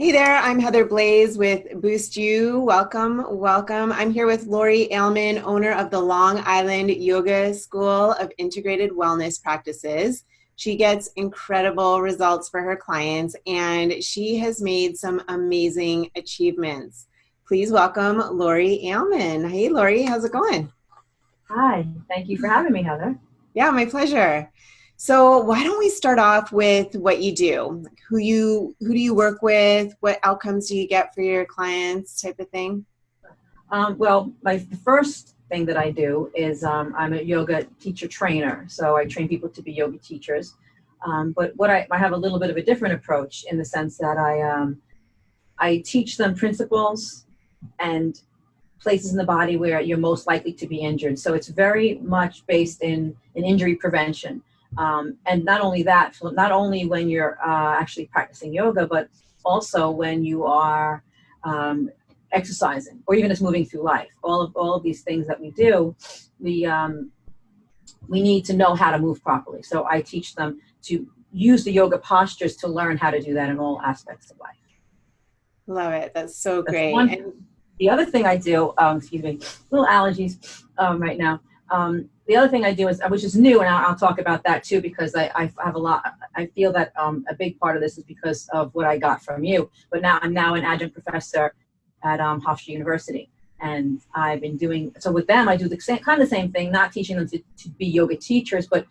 Hey there, I'm Heather Blaze with Boost You. Welcome, welcome. I'm here with Laurie Ailman, owner of the Long Island Yoga School of Integrated Wellness Practices. She gets incredible results for her clients, and she has made some amazing achievements. Please welcome Laurie Ailman. Hey, Laurie, how's it going? Hi, thank you for having me, Heather. Yeah, my pleasure. So why don't we start off with what you do? Who do you work with? What outcomes do you get for your clients, type of thing? The first thing that I do is I'm a yoga teacher trainer. So I train people to be yoga teachers. But I have a little bit of a different approach in the sense that I teach them principles and places in the body where you're most likely to be injured. So it's very much based in injury prevention. And not only that, not only when you're actually practicing yoga, but also when you are exercising or even just moving through life. All of these things that we do, we need to know how to move properly. So I teach them to use the yoga postures to learn how to do that in all aspects of life. Love it. That's so That's great. one. The other thing I do, excuse me, little allergies right now. The other thing I do is, which is new, and I'll talk about that too, because I have a lot. I feel that a big part of this is because of what I got from you. But now I'm now an adjunct professor at Hofstra University, and I've been doing so with them. I do the kind of the same thing, not teaching them to be yoga teachers, but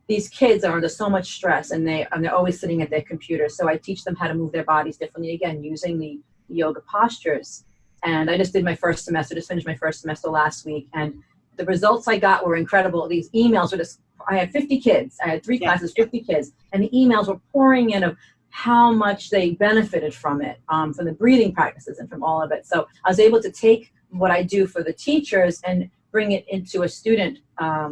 these kids are under so much stress, and they're always sitting at their computers. So I teach them how to move their bodies differently, again using the yoga postures. And I just did my first semester, just finished my first semester last week. And the results I got were incredible. These emails were just, I had 50 kids. I had three classes, 50 kids. And the emails were pouring in of how much they benefited from it, from the breathing practices and from all of it. So I was able to take what I do for the teachers and bring it into a student, a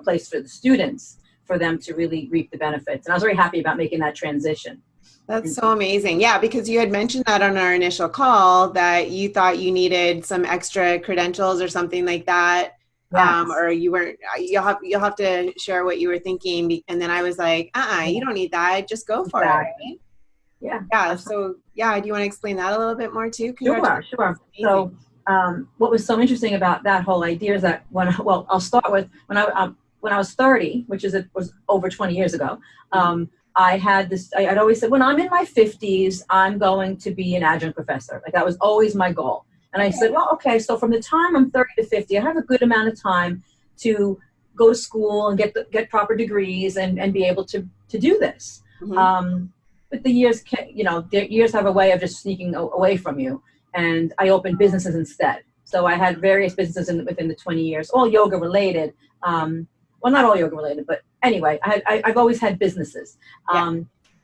place for the students, for them to really reap the benefits. And I was very happy about making that transition. That's so amazing. Yeah, because you had mentioned that on our initial call that you thought you needed some extra credentials or something like that. Yes. Or you weren't, you'll have to share what you were thinking. And then I was like, you don't need that. Just go for it. Right? Yeah. Yeah. So yeah. Do you want to explain that a little bit more too? Sure. So what was so interesting about that whole idea is that I'll start with when I was 30, which was over 20 years ago. I had this, I'd always said, when I'm in my 50s, I'm going to be an adjunct professor. Like that was always my goal. And I said, well, okay, so from the time I'm 30 to 50, I have a good amount of time to go to school and get proper degrees and be able to do this. Mm-hmm. But the years have a way of just sneaking away from you. And I opened businesses instead. So I had various businesses within the 20 years, all yoga related. Well, not all yoga related, but anyway, I've always had businesses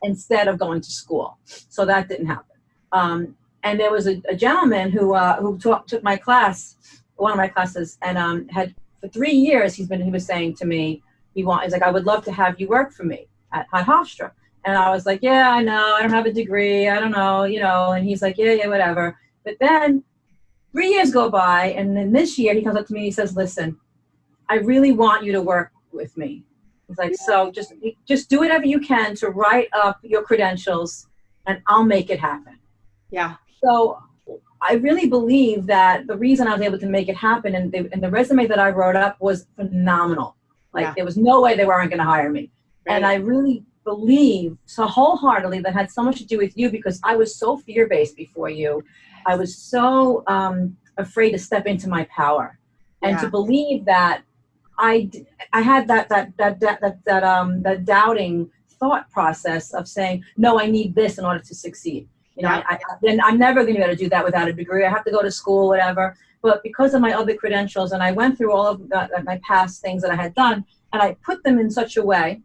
instead of going to school. So that didn't happen. And there was a gentleman who took my class, one of my classes, and had for 3 years he was saying to me, he's like, I would love to have you work for me at Hofstra. And I was like, yeah, I know, I don't have a degree, I don't know, and he's like, yeah, whatever. But then 3 years go by, and then this year he comes up to me and he says, listen, I really want you to work with me. He's like, so just do whatever you can to write up your credentials and I'll make it happen. Yeah. So I really believe that the reason I was able to make it happen and the resume that I wrote up was phenomenal. There was no way they weren't going to hire me. Right. And I really believe so wholeheartedly that had so much to do with you because I was so fear-based before you. I was so afraid to step into my power and to believe that I had that doubting thought process of saying, no, I need this in order to succeed. Then I'm never going to be able to do that without a degree. I have to go to school, whatever. But because of my other credentials, and I went through all of my past things that I had done, and I put them in such a way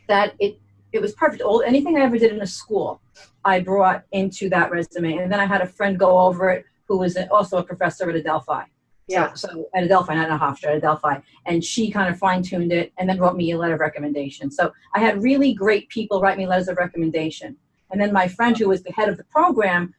that it was perfect. Anything I ever did in a school, I brought into that resume. And then I had a friend go over it who was also a professor at Adelphi. Yeah. So at Adelphi, not at Hofstra, at Adelphi. And she kind of fine-tuned it and then wrote me a letter of recommendation. So I had really great people write me letters of recommendation. And then my friend who was the head of the program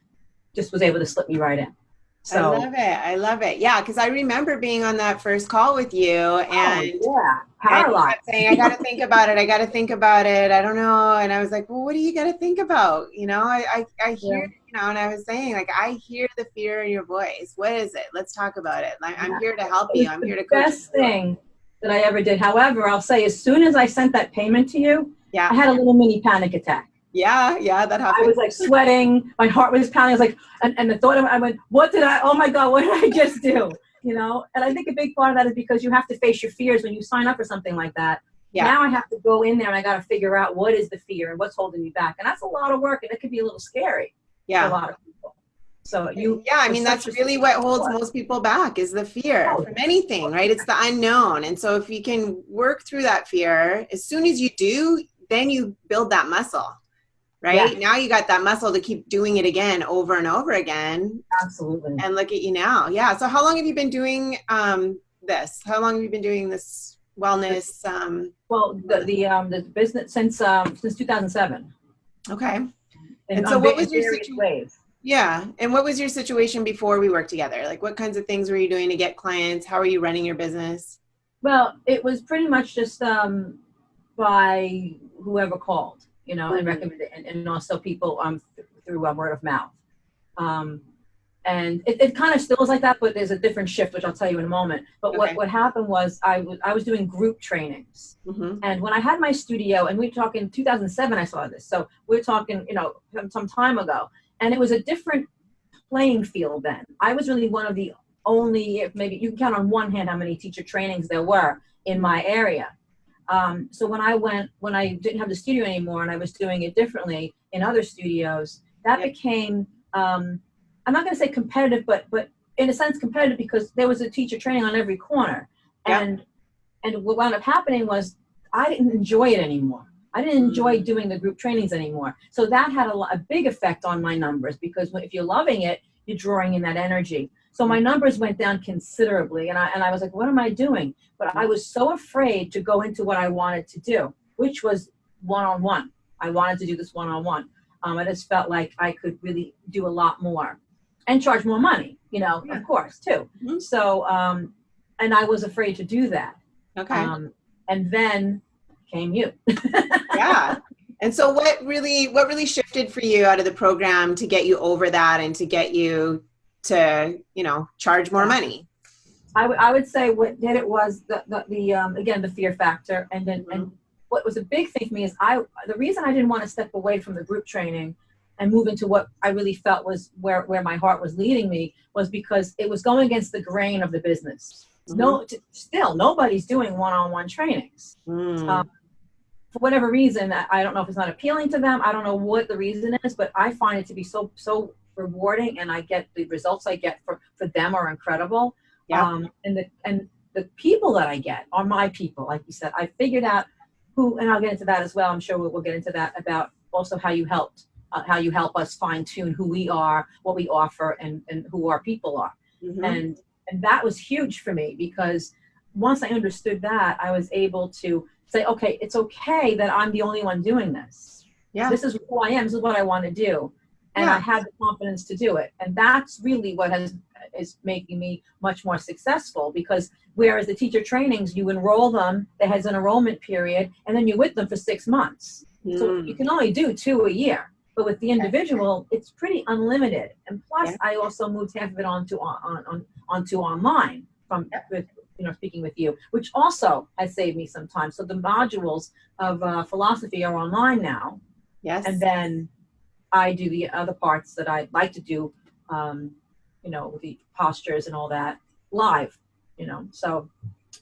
just was able to slip me right in. I So, love it. I love it. Yeah, because I remember being on that first call with you, oh yeah, and you paralyzed. kept saying, I got to think about it. I got to think about it. I don't know. And I was like, well, what do you got to think about? I hear, Yeah, and I was saying, like, I hear the fear in your voice. What is it? Let's talk about it. Like, I'm yeah. here to help It you. was I'm the here to coach you best through it. thing that I ever did. However, I'll say, as soon as I sent that payment to you, I Yeah. had a little mini panic attack. Yeah. Yeah. That I happens. was like sweating, my heart was pounding. I was like, and the thought of it, I went, oh my God, what did I just do? And I think a big part of that is because you have to face your fears when you sign up for something like that. Yeah. Now I have to go in there and I got to figure out what is the fear and what's holding me back. And that's a lot of work and it can be a little scary for a Yeah. lot of people. So Yeah, I were mean, that's such a really what holds support. most people back is the fear Oh, from anything, right? It's the unknown. And so if you can work through that fear, as soon as you do, then you build that muscle, right? yes, Now you got that muscle to keep doing it again over and over again. absolutely. And look at you now. Yeah. So how long have you been doing this? How long have you been doing this wellness? Well, the business since 2007 Okay. in And so what in was your various situation? ways. Yeah. And what was your situation before we worked together? Like what kinds of things were you doing to get clients? How are you running your business? Well, it was pretty much just by whoever called, and Mhm. recommended, and also people through word of mouth. Um, and it kind of still is like that, but there's a different shift, which I'll tell you in a moment. But what Okay. what happened was I was doing group trainings, Mm-hmm. and when I had my studio, and we're talking 2007, I saw this, so we're talking some time ago, and it was a different playing field then. I was really one of the only, if maybe you can count on one hand how many teacher trainings there were in my area. So when I didn't have the studio anymore and I was doing it differently in other studios, that Yep. became, I'm not going to say competitive, but in a sense competitive because there was a teacher training on every corner. Yep. And what wound up happening was I didn't enjoy it anymore. I didn't enjoy doing the group trainings anymore. So that had a big effect on my numbers because if you're loving it, you're drawing in that energy. So my numbers went down considerably. And I was like, what am I doing? But I was so afraid to go into what I wanted to do, which was one-on-one. I wanted to do this one-on-one. I just felt like I could really do a lot more and charge more money, Yeah. of course, too. Mm-hmm. So, and I was afraid to do that. Okay. And then came you. Yeah. And so what really shifted for you out of the program to get you over that and to get you to, charge more Yeah. money? I would say what did it was the again the fear factor, and then Mm-hmm. and what was a big thing for me is the reason I didn't want to step away from the group training and move into what I really felt was where my heart was leading me was because it was going against the grain of the business. Mm-hmm. Still nobody's doing one-on-one trainings. Mm. For whatever reason, I don't know if it's not appealing to them. I don't know what the reason is, but I find it to be so rewarding, and I get the results I get for them are incredible. Yep. And the people that I get are my people, like you said. I figured out who, and I'll get into that as well. I'm sure we'll get into that about also how you help us fine tune who we are, what we offer, and who our people are. Mm-hmm. And that was huge for me because once I understood that, I was able to say, okay, it's okay that I'm the only one doing this. Yeah. This is who I am. This is what I want to do. And Yeah. I had the confidence to do it. And that's really what is making me much more successful because whereas the teacher trainings, you enroll them, there has an enrollment period, and then you're with them for 6 months. So you can only do 2 a year. But with the individual, it's pretty unlimited. And plus, Yeah. I also moved half of it onto online from with speaking with you, which also has saved me some time. So the modules of philosophy are online now, Yes. and then I do the other parts that I like to do, with the postures and all that live. So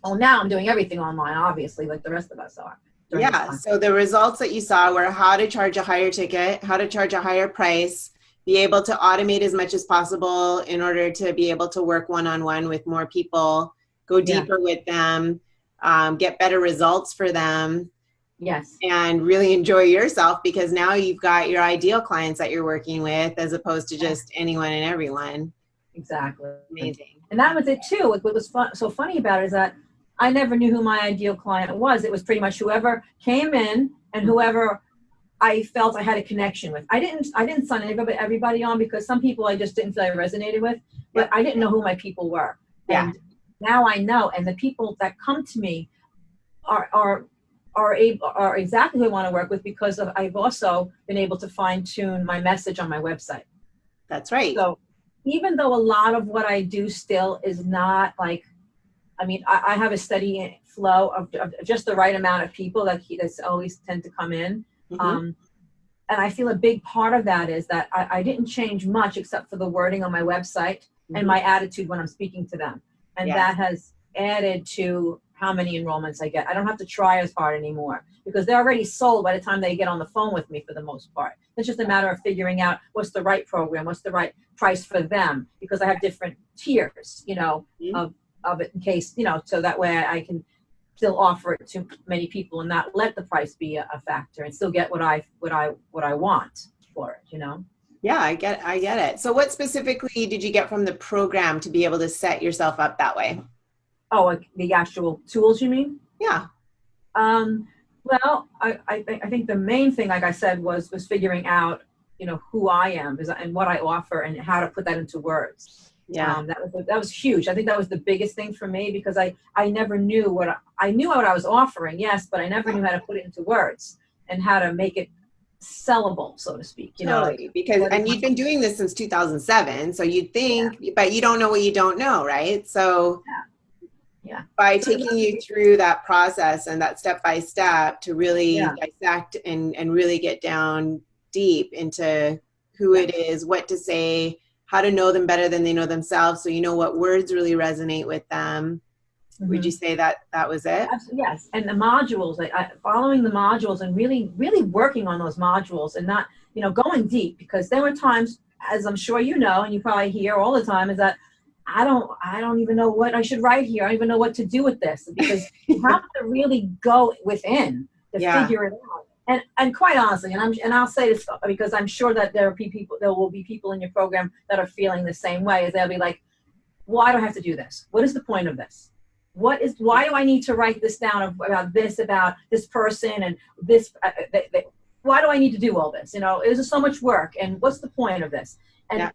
now I'm doing everything online, obviously, like the rest of us are. Yeah. So the results that you saw were how to charge a higher ticket, how to charge a higher price, be able to automate as much as possible in order to be able to work one-on-one with more people, go deeper with them, get better results for them. Yes. And really enjoy yourself because now you've got your ideal clients that you're working with as opposed to just anyone and everyone. Exactly. Amazing. And that was it too. What was so funny about it is that I never knew who my ideal client was. It was pretty much whoever came in and whoever I felt I had a connection with. I didn't sign everybody on because some people I just didn't feel I resonated with, but I didn't know who my people were. Yeah. And now I know, and the people that come to me are exactly who I want to work with because I've also been able to fine tune my message on my website. That's right. So even though a lot of what I do still is not like, I mean, I have a steady flow of just the right amount of people that's always tend to come in. Mm-hmm. And I feel a big part of that is that I didn't change much except for the wording on my website and my attitude when I'm speaking to them. And that has added to how many enrollments I get. I don't have to try as hard anymore because they're already sold by the time they get on the phone with me for the most part. It's just a matter of figuring out what's the right program, what's the right price for them, because I have different tiers, of it in case, so that way I can still offer it to many people and not let the price be a factor and still get what I want for it, Yeah, I get it. So what specifically did you get from the program to be able to set yourself up that way? Oh, like the actual tools, you mean? Yeah. Well, I think the main thing, like I said, was figuring out, who I am and what I offer and how to put that into words. Yeah. That was huge. I think that was the biggest thing for me because I never knew I knew what I was offering, yes, but I never knew how to put it into words and how to make it sellable, so to speak. Totally. And you've been doing this since 2007, so you'd think, but you don't know what you don't know, right? So by taking you through that process and that step by step to really dissect and really get down deep into who it is, what to say, how to know them better than they know themselves, so you know what words really resonate with them. Would you say that was it? Yes. And the modules, following the modules and really, really working on those modules and not, going deep, because there were times, as I'm sure you know, and you probably hear all the time, is that I don't even know what I should write here. I don't even know what to do with this, because you have to really go within to figure it out. And quite honestly, and I'll say this because I'm sure that there will be people in your program that are feeling the same way, as they'll be like, why do I have to do this? What is the point of this? Why do I need to write this down about this person and this? Why do I need to do all this? It was so much work, and what's the point of this? And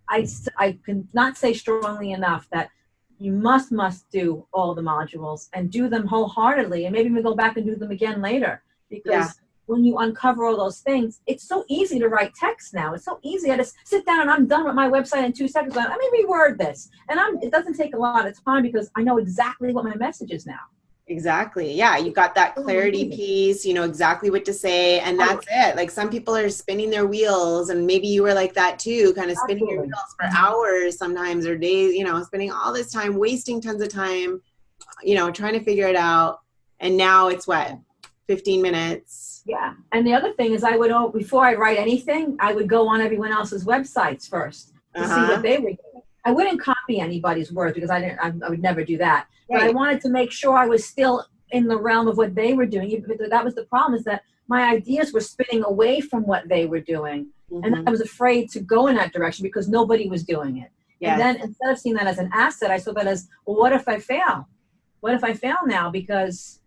I can not say strongly enough that you must do all the modules and do them wholeheartedly, and maybe even go back and do them again later, because when you uncover all those things, it's so easy to write text now. It's so easy. I just sit down and I'm done with my website in 2 seconds. Let me reword this. And it doesn't take a lot of time because I know exactly what my message is now. Exactly. Yeah. You've got that clarity piece, you know exactly what to say. And that's it. Like, some people are spinning their wheels, and maybe you were like that too, kind of spinning your wheels for hours sometimes, or days, spending all this time, wasting tons of time, trying to figure it out. And now it's 15 minutes. Yeah. And the other thing is before I write anything, I would go on everyone else's websites first to see what they were doing. I wouldn't copy anybody's work because I would never do that. But I wanted to make sure I was still in the realm of what they were doing. That was the problem, is that my ideas were spinning away from what they were doing. And I was afraid to go in that direction because nobody was doing it. And then instead of seeing that as an asset, I saw that as, well, what if I fail? What if I fail now? Because,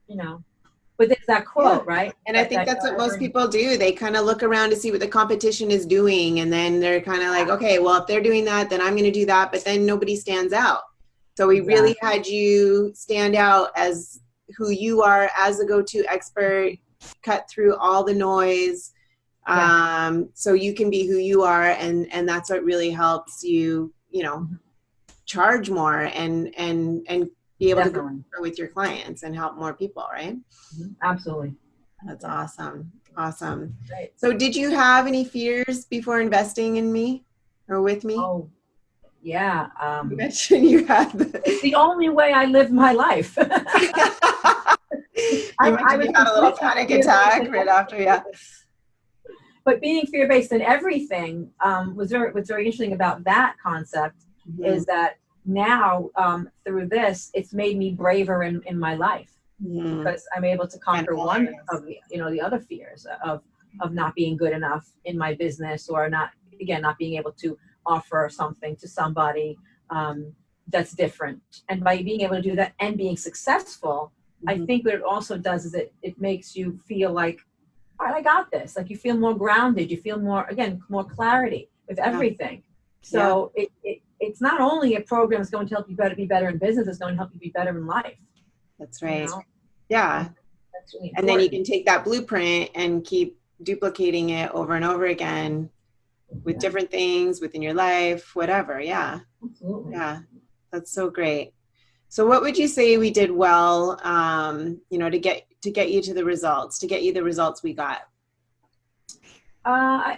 but there's that quote, right? And I think that's what most people do. They kind of look around to see what the competition is doing. And then they're kind of like, okay, well, if they're doing that, then I'm going to do that. But then nobody stands out. So we really had you stand out as who you are as a go-to expert, cut through all the noise, so you can be who you are. And that's what really helps you, charge more and be able to go with your clients and help more people, right? Absolutely. That's awesome. Awesome. Right. So did you have any fears before investing in me or with me? Oh, yeah. You mentioned you had. It's the only way I live my life. You had a little panic attack right after, But being fear-based in everything, what's very interesting about that concept is that now through this, it's made me braver in my life, because I'm able to conquer one of the other fears of not being good enough in my business, or not being able to offer something to somebody that's different. And by being able to do that and being successful, I think what it also does is it makes you feel like all right, I got this. Like you feel more grounded. You feel more, again, more clarity with everything. So it's not only a program that's going to help you be better in business, it's going to help you be better in life. That's right. You know? Yeah. That's really And then you can take that blueprint and keep duplicating it over and over again with different things within your life, whatever. Yeah. Absolutely. Yeah. That's so great. So what would you say we did well, to get you to the results, to get you the results we got? I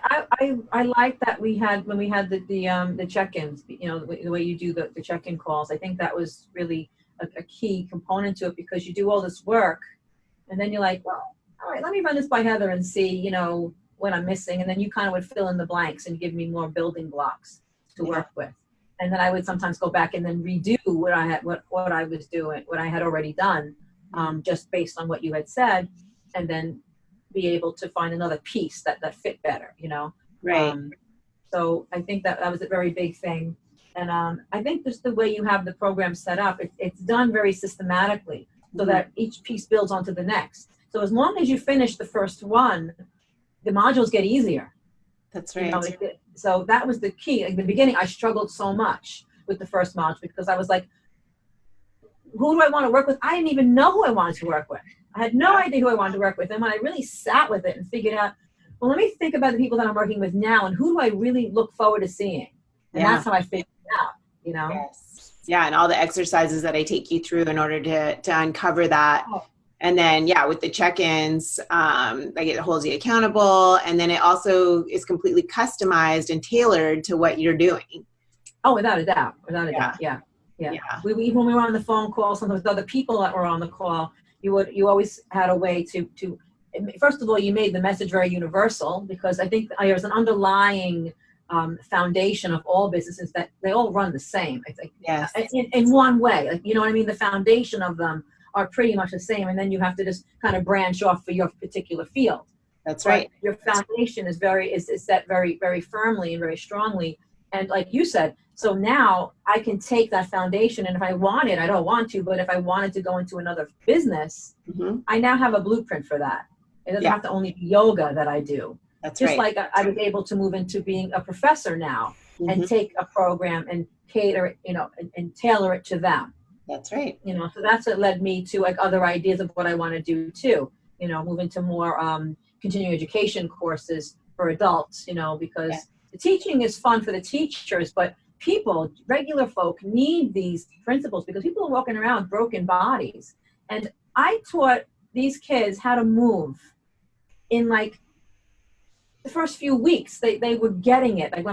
like that when we had the check-ins, the way you do the check-in calls. I think that was really a key component to it, because you do all this work and then you're like, well, all right, let me run this by Heather and see, what I'm missing. And then you kind of would fill in the blanks and give me more building blocks to work with. And then I would sometimes go back and then redo what I was doing, what I had already done, just based on what you had said, and then be able to find another piece that fit better, Right. So I think that was a very big thing. And I think just the way you have the program set up, it's done very systematically, so that each piece builds onto the next. So as long as you finish the first one, the modules get easier. That's right. So that was the key. In the beginning, I struggled so much with the first module, because I was like, who do I want to work with? I didn't even know who I wanted to work with. I had no idea who I wanted to work with. And when I really sat with it and figured out, well, let me think about the people that I'm working with now and who do I really look forward to seeing? And that's how I figured it out, Yes. Yeah, and all the exercises that I take you through in order to uncover that. And then, with the check-ins, like it holds you accountable. And then it also is completely customized and tailored to what you're doing. Oh, without a doubt. Without a doubt. Yeah. Even when we were on the phone call, sometimes with other people that were on the call, you always had a way to first of all, you made the message very universal, because I think there's an underlying foundation of all businesses that they all run the same. I think, in one way, like, you know what I mean? The foundation of them are pretty much the same, and then you have to just kind of branch off for your particular field. That's right. But your foundation is set very, very firmly and very strongly. And like you said, so now I can take that foundation, and if I wanted, I don't want to, but if I wanted to go into another business, I now have a blueprint for that. It doesn't have to only be yoga that I do. That's just like I was able to move into being a professor now and take a program and cater it, and tailor it to them. That's right. So that's what led me to like other ideas of what I want to do too. Move into more continuing education courses for adults, because the teaching is fun for the teachers, but regular folk need these principles, because people are walking around with broken bodies. And I taught these kids how to move in like the first few weeks. They were getting it. Like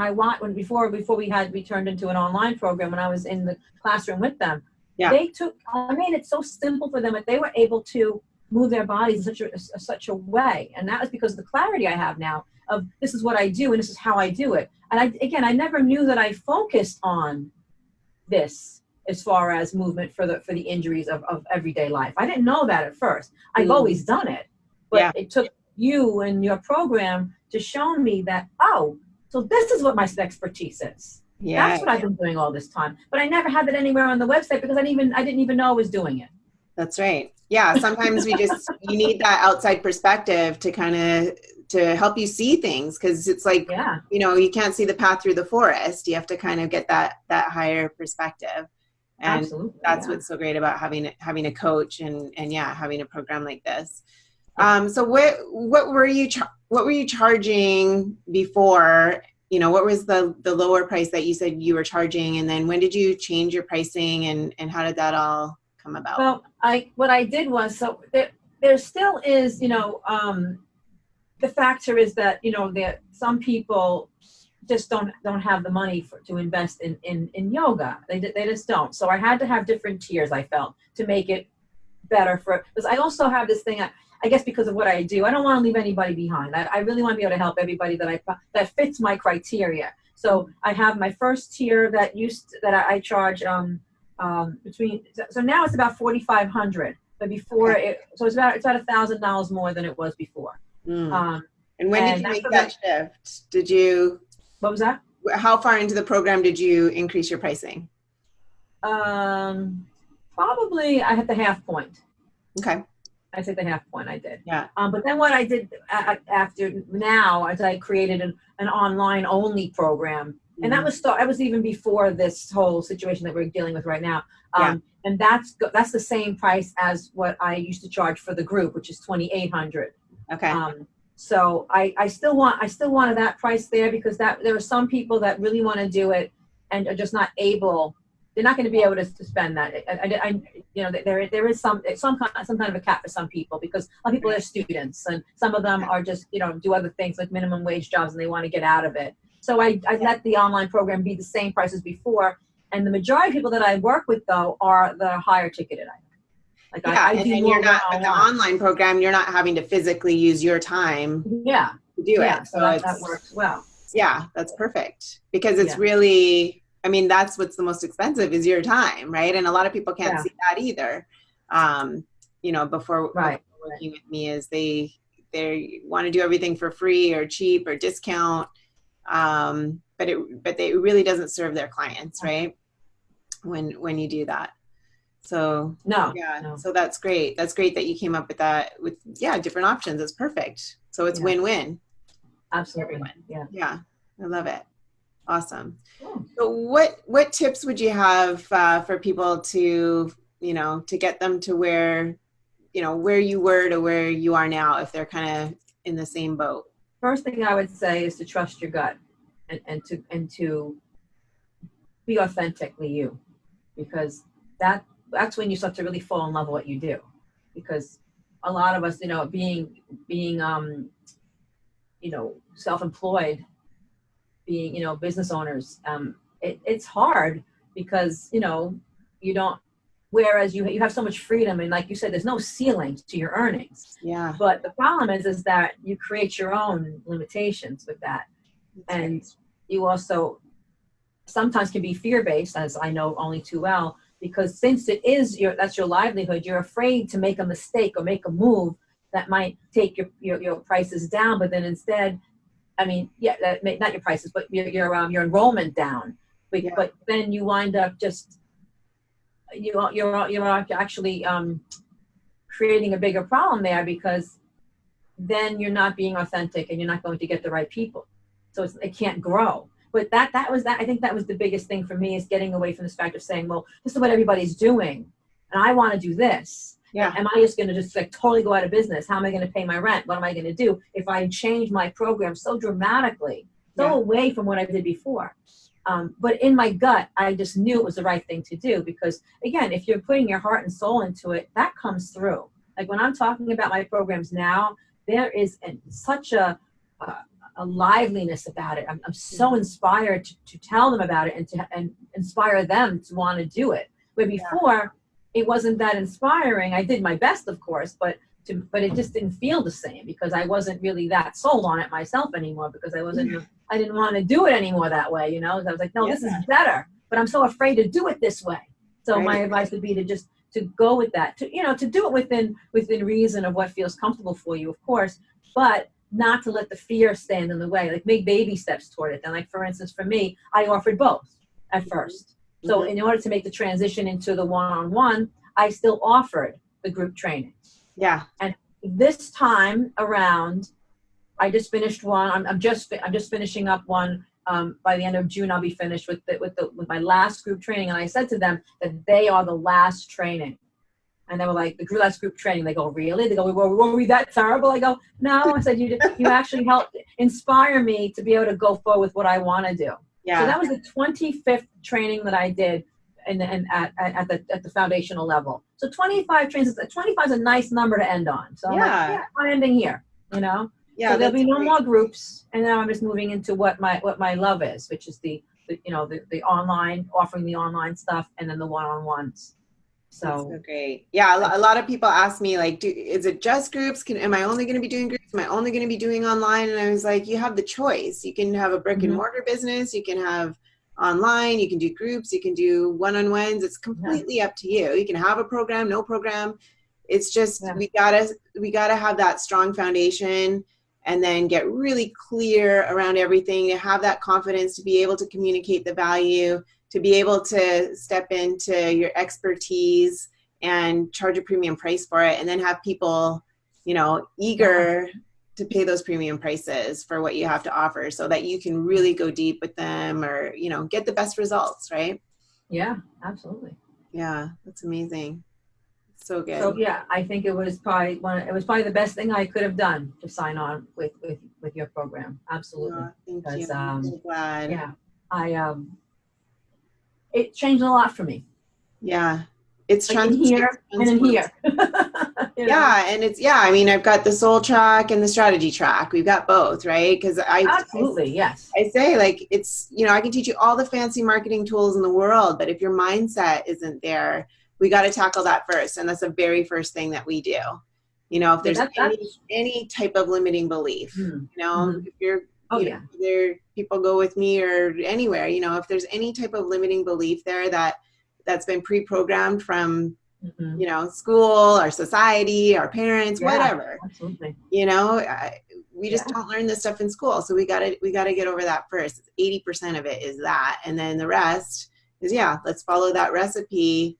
before we turned into an online program, when I was in the classroom with them, I made it so simple for them that they were able to move their bodies in such a way. And that was because of the clarity I have now of this is what I do and this is how I do it. And I never knew that I focused on this as far as movement for the injuries of everyday life. I didn't know that at first. I've always done it, but it took you and your program to show me that, so this is what my expertise is. That's what I've been doing all this time. But I never had that anywhere on the website, because I didn't even know I was doing it. That's right. Yeah. Sometimes you need that outside perspective to kind of to help you see things, because it's like, you can't see the path through the forest. You have to kind of get that higher perspective. And that's what's so great about having a coach and having a program like this. So what were you charging before? What was the lower price that you said you were charging, and then when did you change your pricing, and how did that all come about? Well, what I did was, so there still is, the factor is that, that some people just don't have the money to invest in yoga. They just don't. So I had to have different tiers, I felt, to make it better because I also have this thing, I guess because of what I do, I don't want to leave anybody behind. I really want to be able to help everybody that fits my criteria. So I have my first tier that I charge between. So now it's about $4,500, but before so it's about $1,000 more than it was before. And when did you make that shift? Did you? What was that? How far into the program did you increase your pricing? Probably I hit the half point. Okay. I take the half point. I did. Yeah. But then what I did after now is I created an online only program, and that was even before this whole situation that we're dealing with right now. Yeah. And that's the same price as what I used to charge for the group, which is $2,800. Okay. So I still wanted that price there, because there are some people that really want to do it and are just not able. They're not going to be able to spend that. There is some kind of a cap for some people, because a lot of people are students, and some of them are just do other things like minimum wage jobs, and they want to get out of it. So I let the online program be the same price as before, and the majority of people that I work with though are the higher ticketed items. Like I do more you're not with the online program. You're not having to physically use your time. Yeah. To do it. So that works well. Yeah, that's perfect, because it's really. I mean, that's what's the most expensive is your time, right? And a lot of people can't see that either. Before working with me, is they want to do everything for free or cheap or discount, but it really doesn't serve their clients, right? When you do that. So so that's great. That's great that you came up with that with different options. It's perfect. So it's win-win. Absolutely. Yeah, I love it. Awesome. So what tips would you have for people to get them to where you were to where you are now, if they're kind of in the same boat? First thing I would say is to trust your gut and to be authentically you, because that's when you start to really fall in love with what you do. Because a lot of us, being self-employed, being business owners, it's hard, because you don't, whereas you have so much freedom, and like you said, there's no ceiling to your earnings. But the problem is that you create your own limitations with that. And you also sometimes can be fear-based, as I know only too well, because since that's your livelihood, you're afraid to make a mistake or make a move that might take your prices down, but then instead, not your prices, but your enrollment down. But then you wind up just you're actually creating a bigger problem there, because then you're not being authentic and you're not going to get the right people. So it can't grow. But that was I think that was the biggest thing for me, is getting away from this fact of saying, well, this is what everybody's doing, and I want to do this. Am I just going to just totally go out of business? How am I going to pay my rent? What am I going to do if I change my program so dramatically, away from what I did before? But in my gut, I just knew it was the right thing to do, because again, if you're putting your heart and soul into it, that comes through. Like when I'm talking about my programs now, there is such a liveliness about it. I'm so inspired to tell them about it and inspire them to want to do it. Where before, it wasn't that inspiring. I did my best, of course, but it just didn't feel the same, because I wasn't really that sold on it myself anymore, because I didn't want to do it anymore that way, I was like, no, this is better, but I'm so afraid to do it this way. So my advice would be to go with that, to do it within reason of what feels comfortable for you, of course, but not to let the fear stand in the way. Like, make baby steps toward it. Then, like, for instance, for me, I offered both at first. So in order to make the transition into the one-on-one, I still offered the group training. Yeah. And this time around, I just finished one. I'm just finishing up one. By the end of June, I'll be finished with my last group training. And I said to them that they are the last training. And they were like, the last group training. They go, really? They go, were we that terrible? I go, no. I said, you actually helped inspire me to be able to go forward with what I want to do. Yeah. So that was the 25th training that I did at the foundational level. So 25 trainings, 25 is a nice number to end on. So I'm ending here, Yeah, so there'll be no more groups, and now I'm just moving into what my love is, which is the online, offering the online stuff, and then the one-on-ones. So great. Yeah, a lot of people ask me, like, is it just groups? Am I only going to be doing groups? Am I only going to be doing online? And I was like, you have the choice. You can have a brick and mortar business. You can have online. You can do groups. You can do one-on-ones. It's completely up to you. You can have a program, no program. It's just we gotta have that strong foundation, and then get really clear around everything, to have that confidence, to be able to communicate the value, to be able to step into your expertise and charge a premium price for it, and then have people, eager to pay those premium prices for what you have to offer so that you can really go deep with them or, get the best results, right? Yeah, absolutely. Yeah, that's amazing. So good. So yeah, I think it was probably the best thing I could have done to sign on with your program. Absolutely. Thank you. Because I'm so glad. yeah, it changed a lot for me. Yeah. It's like in here and in here. Yeah. And I mean, I've got the soul track and the strategy track. We've got both, right? Because absolutely, yes. I say, like, it's, I can teach you all the fancy marketing tools in the world, but if your mindset isn't there, we got to tackle that first. And that's the very first thing that we do. If there's any type of limiting belief, if you're, whether people go with me or anywhere, if there's any type of limiting belief there that's been pre-programmed from, school, our society, our parents, whatever, absolutely. We just don't learn this stuff in school. So we gotta get over that first. 80% of it is that. And then the rest is, let's follow that recipe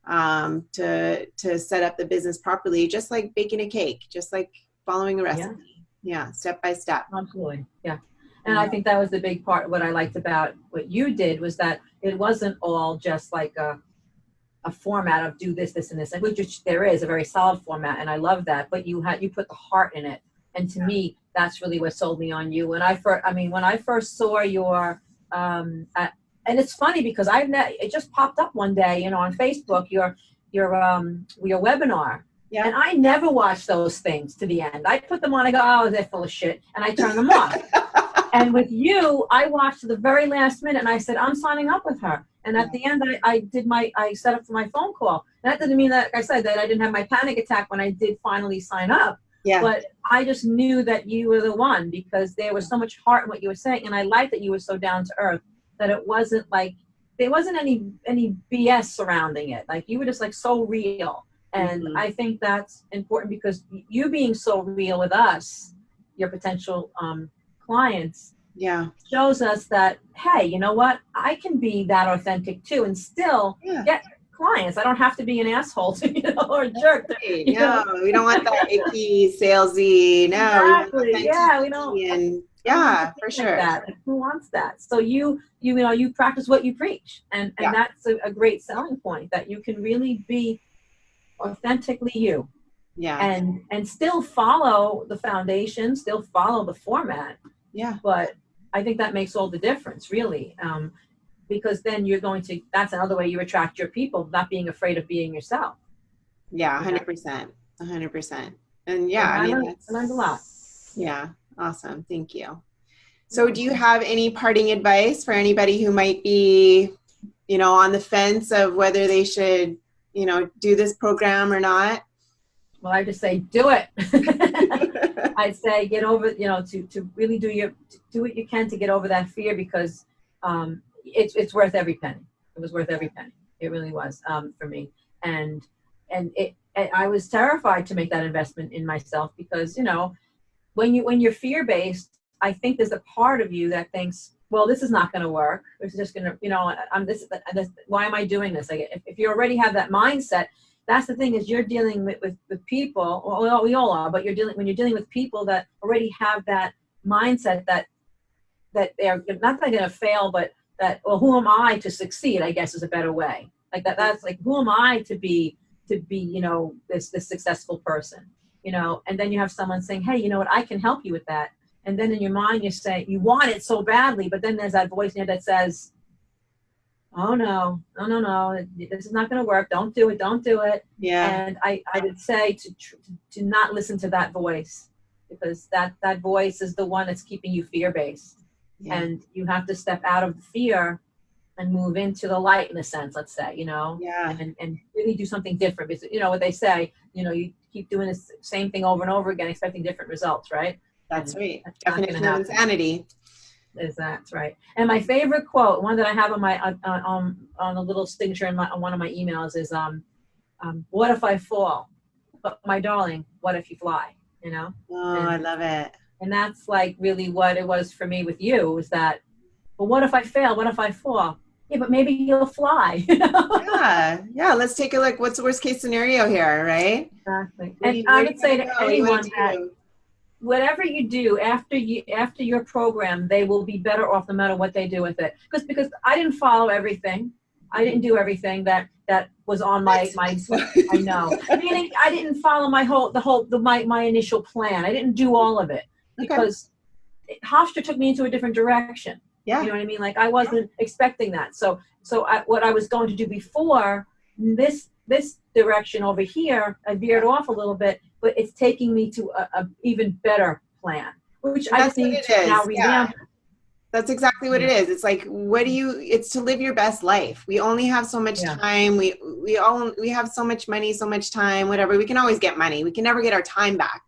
to set up the business properly, just like baking a cake, just like following a recipe. Yeah, step by step. Absolutely. Yeah. And I think that was the big part. What I liked about what you did was that it wasn't all just like a format of do this, this, and this, which there is a very solid format, and I love that. But you put the heart in it, and to me, that's really what sold me on you. When I first saw your, and it's funny because it just popped up one day, on Facebook, your webinar. Yeah. And I never watch those things to the end. I put them on, I go, oh, they're full of shit, and I turn them off. And with you, I watched to the very last minute, and I said, I'm signing up with her. And at the end, I set up for my phone call. And that didn't mean that, like I said, that I didn't have my panic attack when I did finally sign up. Yeah. But I just knew that you were the one, because there was so much heart in what you were saying. And I liked that you were so down to earth, that it wasn't like, there wasn't any BS surrounding it. Like, you were just like so real. And I think that's important, because you being so real with us, your potential clients, shows us that, hey, you know what? I can be that authentic too and still get clients. I don't have to be an asshole to, or a jerk. We don't want that icky, salesy. No, exactly. We don't. And for sure. Like that. Who wants that? So you practice what you preach, and that's a great selling point, that you can really be authentically you. Yeah. And still follow the foundation, still follow the format. Yeah. But I think that makes all the difference, really. Because then that's another way you attract your people, not being afraid of being yourself. Yeah, 100%. 100%. And I learned a lot. Yeah. Awesome. Thank you. So do you have any parting advice for anybody who might be, on the fence of whether they should, do this program or not? Well, I just say, do it. I'd say get over, to really do what you can to get over that fear, because it's worth every penny. It was worth every penny. It really was, for me. And I was terrified to make that investment in myself, because, when you're fear-based, I think there's a part of you that thinks, well, this is not going to work. It's just going to, why am I doing this? Like, if you already have that mindset, that's the thing, is you're dealing with people, well, we all are, but when you're dealing with people that already have that mindset that they're not going to fail, but that, well, who am I to succeed, I guess, is a better way. Like that's like, who am I to be, this successful person, and then you have someone saying, hey, you know what, I can help you with that. And then in your mind, you say, you want it so badly, but then there's that voice in there that says, oh no, this is not going to work. Don't do it. Yeah. And I would say to not listen to that voice, because that voice is the one that's keeping you fear-based. Yeah. And you have to step out of the fear and move into the light, in a sense, let's say, and really do something different. Because, what they say, you keep doing the same thing over and over again, expecting different results, right? That's right. Definition of insanity. That's right. And my favorite quote, one that I have on my on a little signature on one of my emails, is what if I fall? But my darling, what if you fly? Oh, I love it. And that's like really what it was for me with you, was that, well, what if I fail? What if I fall? Yeah, but maybe you'll fly. Yeah, yeah. Let's take a look. What's the worst case scenario here, right? Exactly. Where do And you, I where do would you say want to to go? What do you want anyone to that do? whatever you do after your program, they will be better off no matter what they do with it. Because I didn't follow everything. I didn't do everything that was on my I know. Meaning I didn't follow my initial plan. I didn't do all of it Okay. because Hofstra took me into a different direction. You Yeah. know what I mean? Like I wasn't expecting that. What I was going to do before this direction over here, I veered off a little bit, but it's taking me to a even better plan, which And I that's just what need it to now is. Yeah. revamp. That's exactly what Yeah, it is. It's like, it's to live your best life. We only have so much yeah, time. We have so much money, so much time, whatever. We can always get money. We can never get our time back.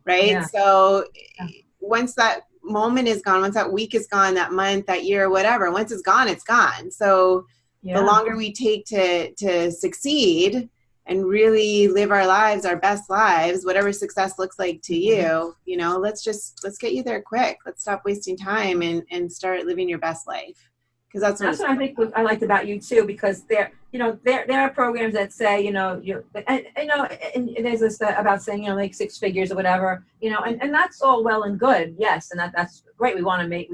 Right. yeah, So yeah. once that moment is gone, once that week is gone, that month, that year, whatever, once it's gone, it's gone. So the Yeah. longer we take to succeed and really live our lives, our best lives, whatever success looks like to Mhm. you, let's get you there quick. Let's stop wasting time and start living your best life. Because that's what That's it's what I think I liked about you too, because there are programs that say, and there's this about saying, like six figures or whatever, and that's all well and good. Yes. And that's great. We want to make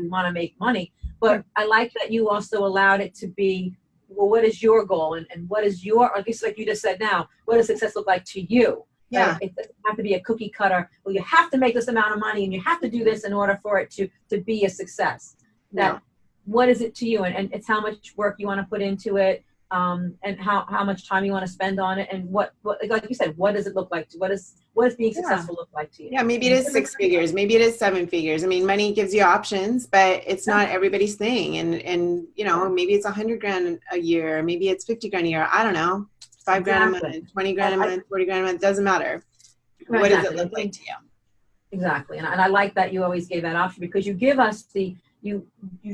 money, about. but I like that you also allowed it to be, well, what is your goal? And what is your, I guess like you just said now, what does success look like to you? Yeah. It doesn't have to be a cookie cutter. Well, you have to make this amount of money and you have to do this in order for it to be a success. No. That what is it to you, and it's how much work you want to put into it, and how much time you want to spend on it, and what like you said, what does it look like to what is being Yeah. successful look like to you? Yeah, maybe it And is six figures, maybe it is seven figures. I mean, money gives you options, but it's yeah, not everybody's thing. And yeah, maybe it's 100 grand a year, maybe it's 50 grand a year. I don't know. 5 grand a exactly. month, 20 grand a I, month, 40 grand a month, doesn't matter. right, What does it exactly. look like to you? Exactly, and I like that you always gave that option, because you give us you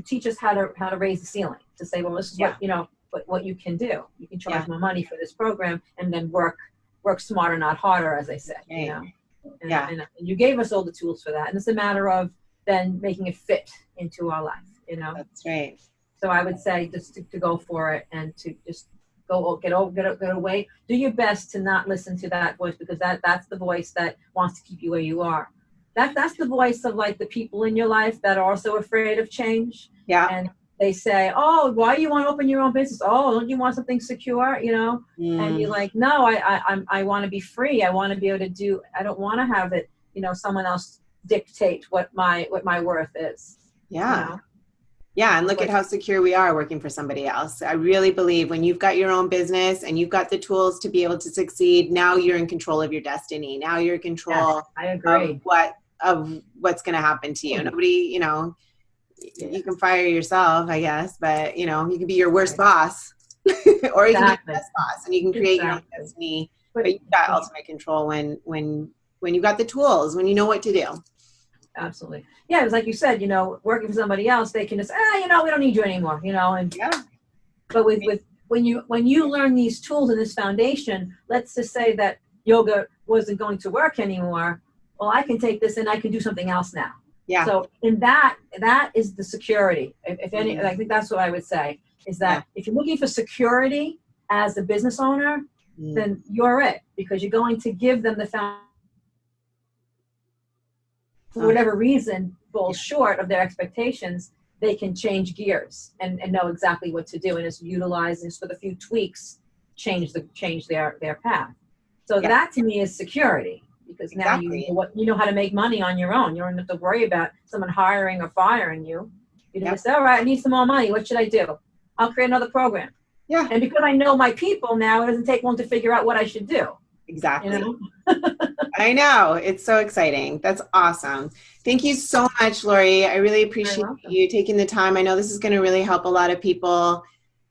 teach us how to raise the ceiling, to say, well, this is Yeah. what you can do. You can Yeah. charge more money for this program, and then work smarter, not harder, as I said. Right. And, Yeah. and you gave us all the tools for that, and it's a matter of then making it fit into our life. That's right. So I would say just to go for it, and to just get away. Do your best to not listen to that voice, because that's the voice that wants to keep you where you are. That's the voice of like the people in your life that are also afraid of change, Yeah. and they say, "Oh, why do you want to open your own business? Oh, don't you want something secure?" And you're Mm, like, "No, I want to be free. I want to be able to do. I don't want to have it. Someone else dictate what my worth is. You yeah. know, Yeah, and look at what how secure we are working for somebody else. I really believe when you've got your own business and you've got the tools to be able to succeed, now you're in control of your destiny. Now you're in Yes, control I of agree. what's going to happen to you. Yeah, Nobody, yeah, you can fire yourself, I guess, but you can be your worst right. boss or you can be your Exactly, best boss and you can create your own exactly. destiny, But but you've got ultimate control when you've got the tools, when you know what to do. absolutely. Yeah, it was like you said, working for somebody else, they can just, we don't need you anymore, and Yeah. but with when you learn these tools and this foundation, let's just say that yoga wasn't going to work anymore. Well, I can take this and I can do something else now. Yeah. So in that is the security. If any, Mhm. I think that's what I would say, is Yeah. that if you're looking for security as a business owner, Mm. then you're it, because you're going to give them the foundation. For Oh, whatever reason falls yeah. short of their expectations, they can change gears and know exactly what to do, and just utilize this with a few tweaks, change their path. So Yeah. that to me is security, because now Exactly. you know how to make money on your own. You don't have to worry about someone hiring or firing you. You Yep. just say, all right, I need some more money. What should I do? I'll create another program. Yeah. And because I know my people now, it doesn't take long to figure out what I should do. Exactly. You I know. It's so exciting. That's awesome. Thank you so much, Laurie. I really Very appreciate welcome. you taking the time. I know this is going to really help a lot of people,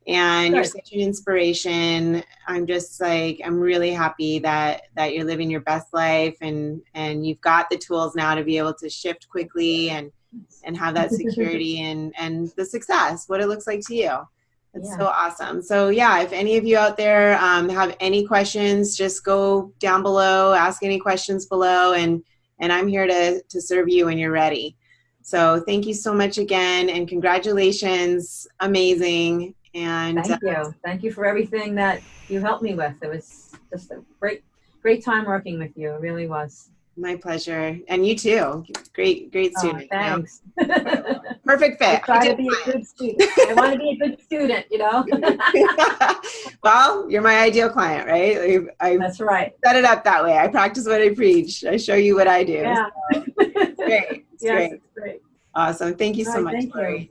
and you're Good. such an inspiration. I'm just like, I'm really happy that you're living your best life, and you've got the tools now to be able to shift quickly and have that security and the success, what it looks like to you. It's Yeah. so awesome. So yeah, if any of you out there have any questions, just go down below, ask any questions below, and I'm here to serve you when you're ready. So thank you so much again, and congratulations. Amazing. And Thank you. Thank you for everything that you helped me with. It was just a great time working with you. It really was. my pleasure. And you too. Great Oh, student. thanks. Perfect I fit. try to be a good student. I want to be a good student, you know? Well, you're my ideal client, right? I That's right. set it up that way. I practice what I preach. I show you what I do. Yeah. So, great. It's Yes, great. it's great. Awesome. Thank you All so right, much, thank you. Laurie.